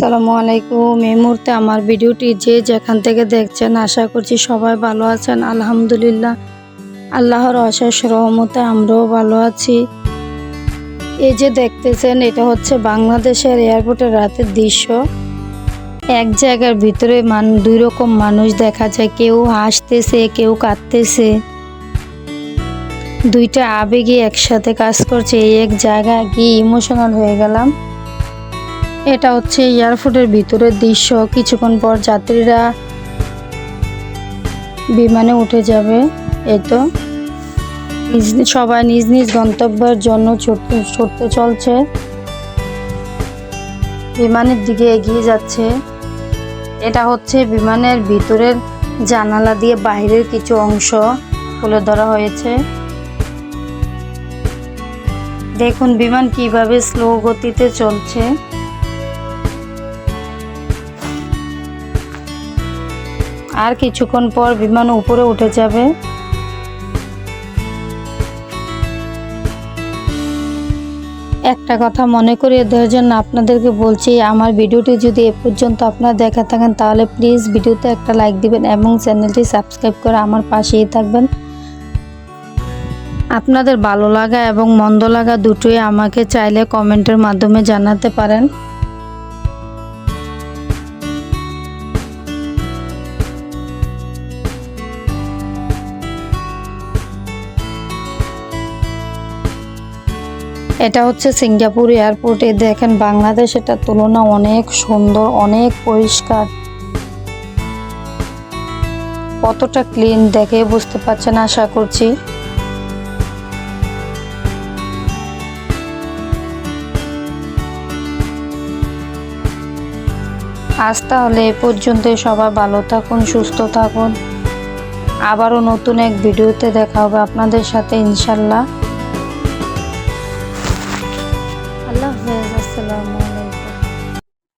আসসালামু আলাইকুম। এই মুহূর্তে আমার ভিডিওটি যে যেখান থেকে দেখছেন আশা করছি সবাই ভালো আছেন। আলহামদুলিল্লাহ, আল্লাহর অশেষ রহমতে আমরাও ভালো আছি। এই যে দেখতেছেন এটা হচ্ছে বাংলাদেশের এয়ারপোর্টের রাতের দৃশ্য। এক জায়গার ভিতরে দুই রকম মানুষ দেখা যায়, কেউ হাসতেছে কেউ কাঁদতেছে। দুইটা আবেগই একসাথে কাজ করছে। এই এক জায়গায় গিয়ে ইমোশনাল হয়ে গেলাম। এটা হচ্ছে এয়ারপোর্টের ভিতরের দৃশ্য। কিছুক্ষণ পর যাত্রীরা বিমানে উঠে যাবে। এই তো সবাই নিজ নিজ গন্তব্যের জন্য ছুটতে চলছে, বিমানের দিকে এগিয়ে যাচ্ছে। এটা হচ্ছে বিমানের ভিতরের জানালা দিয়ে বাইরের কিছু অংশ তুলে ধরা হয়েছে। দেখুন বিমান কিভাবে স্লো গতিতে চলছে। আর কিছুক্ষণ পর বিমান উপরে উঠে যাবে। একটা কথা মনে করিয়ে দেওয়ার জন্য আপনাদেরকে বলছি, আমার ভিডিওটি যদি এ পর্যন্ত আপনারা দেখে থাকেন তাহলে প্লিজ ভিডিওতে একটা লাইক দিবেন এবং চ্যানেলটি সাবস্ক্রাইব করে আমার পাশেই থাকবেন। আপনাদের ভালো লাগা এবং মন্দ লাগা দুটোই আমাকে চাইলে কমেন্টের মাধ্যমে জানাতে পারেন। এটা হচ্ছে সিঙ্গাপুর এয়ারপোর্টে। দেখেন বাংলাদেশ এটার তুলনা অনেক সুন্দর, অনেক পরিষ্কার। কতটা ক্লিন দেখে বুঝতে পারছেন আশা করছি। আজ তাহলে এ পর্যন্তই। সবাই ভালো থাকুন, সুস্থ থাকুন। আবারও নতুন এক ভিডিওতে দেখা হবে আপনাদের সাথে ইনশাল্লাহ। আল্লাহ হাফেজ। আসসালামু আলাইকুম।